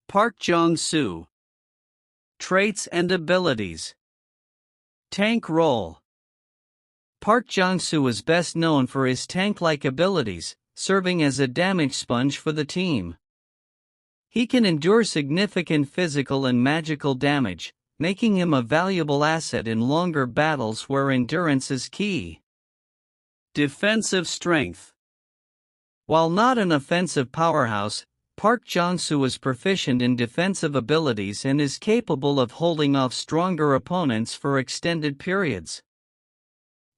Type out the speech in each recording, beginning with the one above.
Park Jong-soo. Traits and abilities. Tank role. Park Jong-soo is best known for his tank-like abilities, serving as a damage sponge for the team. He can endure significant physical and magical damage, making him a valuable asset in longer battles where endurance is key. Defensive strength. While not an offensive powerhouse, Park Jong-soo is proficient in defensive abilities and is capable of holding off stronger opponents for extended periods.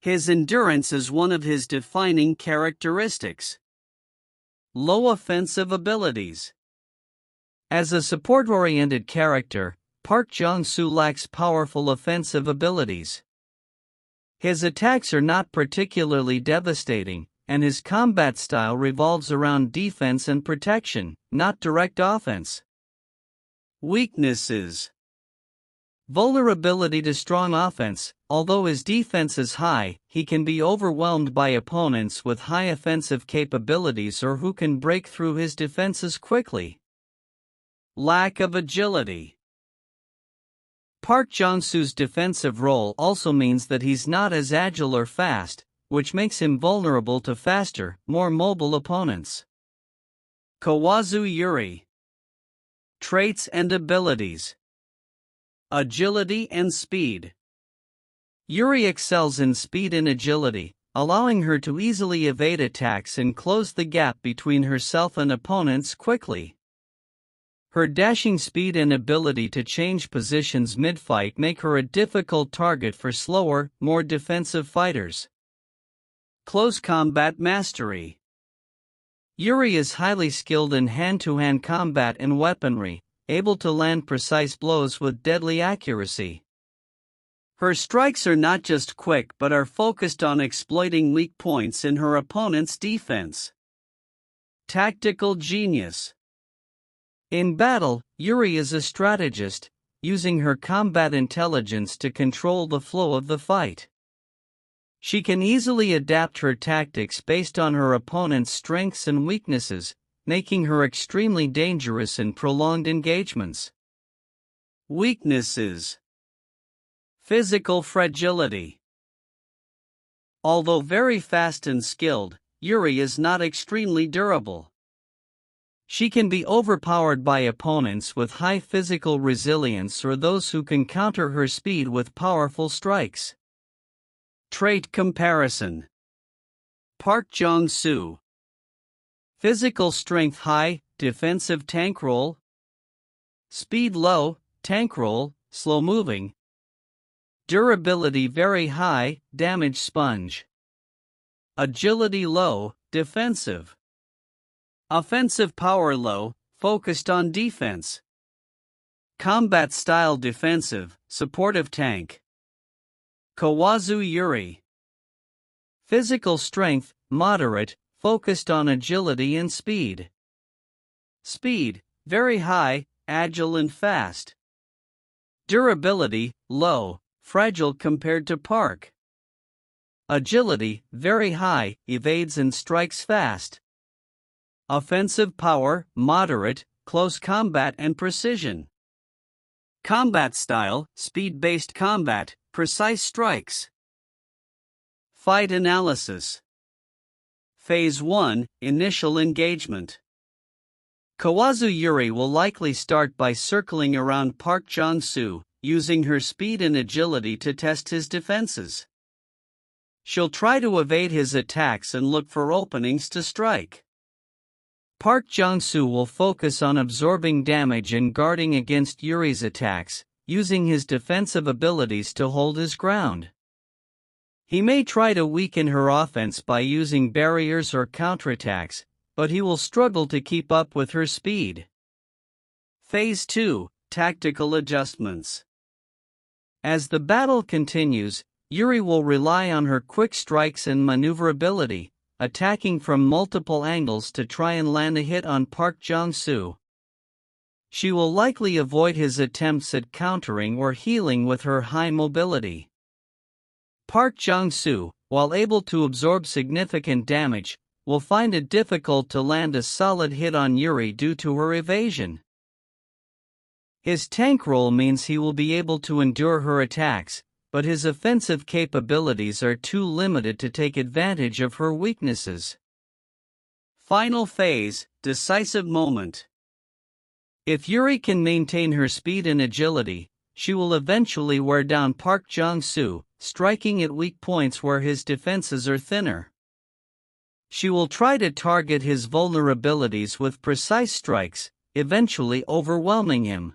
His endurance is one of his defining characteristics. Low offensive abilities. As a support-oriented character, Park Jong-soo lacks powerful offensive abilities. His attacks are not particularly devastating, and his combat style revolves around defense and protection, not direct offense. Weaknesses. Vulnerability to strong offense. Although his defense is high, he can be overwhelmed by opponents with high offensive capabilities or who can break through his defenses quickly. Lack of agility. Park Jong-soo's defensive role also means that he's not as agile or fast, which makes him vulnerable to faster, more mobile opponents. Kawazu Yuri. Traits and abilities. Agility and speed. Yuri excels in speed and agility, allowing her to easily evade attacks and close the gap between herself and opponents quickly. Her dashing speed and ability to change positions mid-fight make her a difficult target for slower, more defensive fighters. Close combat mastery. Yuri is highly skilled in hand-to-hand combat and weaponry, able to land precise blows with deadly accuracy. Her strikes are not just quick but are focused on exploiting weak points in her opponent's defense. Tactical genius. In battle, Yuri is a strategist, using her combat intelligence to control the flow of the fight. She can easily adapt her tactics based on her opponent's strengths and weaknesses, making her extremely dangerous in prolonged engagements. Weaknesses. Physical fragility. Although very fast and skilled, Yuri is not extremely durable. She can be overpowered by opponents with high physical resilience or those who can counter her speed with powerful strikes. Trait comparison. Park Jong-soo. Physical strength high, defensive tank role. Speed low, tank role, slow moving. Durability very high, damage sponge. Agility low, defensive. Offensive power low, focused on defense. Combat style defensive, supportive tank. Kawazu Yuri. Physical strength, moderate, focused on agility and speed. Speed, very high, agile and fast. Durability, low, fragile compared to Park. Agility, very high, evades and strikes fast. Offensive power, moderate, close combat and precision. Combat style, speed-based combat, precise strikes. Fight analysis. Phase 1, Initial Engagement. Kawazu Yuri will likely start by circling around Park Jong-soo, using her speed and agility to test his defenses. She'll try to evade his attacks and look for openings to strike. Park Jong-soo will focus on absorbing damage and guarding against Yuri's attacks, using his defensive abilities to hold his ground. He may try to weaken her offense by using barriers or counterattacks, but he will struggle to keep up with her speed. Phase 2, Tactical Adjustments. As the battle continues, Yuri will rely on her quick strikes and maneuverability, attacking from multiple angles to try and land a hit on Park Jong-soo. She will likely avoid his attempts at countering or healing with her high mobility. Park Jong-soo, while able to absorb significant damage, will find it difficult to land a solid hit on Yuri due to her evasion. His tank role means he will be able to endure her attacks, but his offensive capabilities are too limited to take advantage of her weaknesses. Final phase, decisive moment. If Yuri can maintain her speed and agility, she will eventually wear down Park Jong-soo, striking at weak points where his defenses are thinner. She will try to target his vulnerabilities with precise strikes, eventually overwhelming him.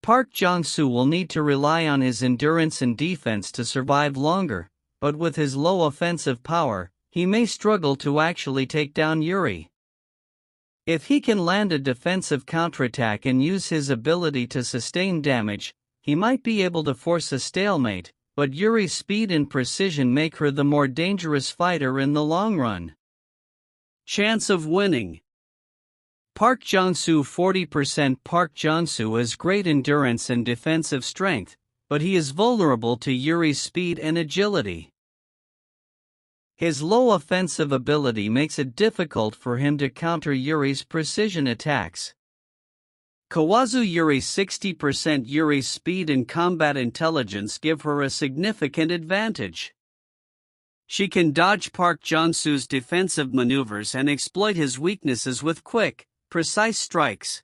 Park Jong-soo will need to rely on his endurance and defense to survive longer, but with his low offensive power, he may struggle to actually take down Yuri. If he can land a defensive counterattack and use his ability to sustain damage, he might be able to force a stalemate, but Yuri's speed and precision make her the more dangerous fighter in the long run. Chance of winning. Park Jong-soo 40%. Park Jong-soo has great endurance and defensive strength, but he is vulnerable to Yuri's speed and agility. His low offensive ability makes it difficult for him to counter Yuri's precision attacks. Kawazu Yuri 60%. Yuri's speed and combat intelligence give her a significant advantage. She can dodge Park Jong-soo's defensive maneuvers and exploit his weaknesses with quick, precise strikes.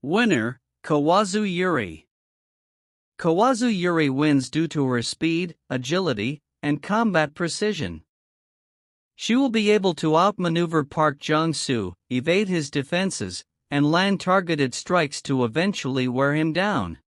Winner, Kawazu Yuri. Kawazu Yuri wins due to her speed, agility, and combat precision. She will be able to outmaneuver Park Jong-soo, evade his defenses, and land targeted strikes to eventually wear him down.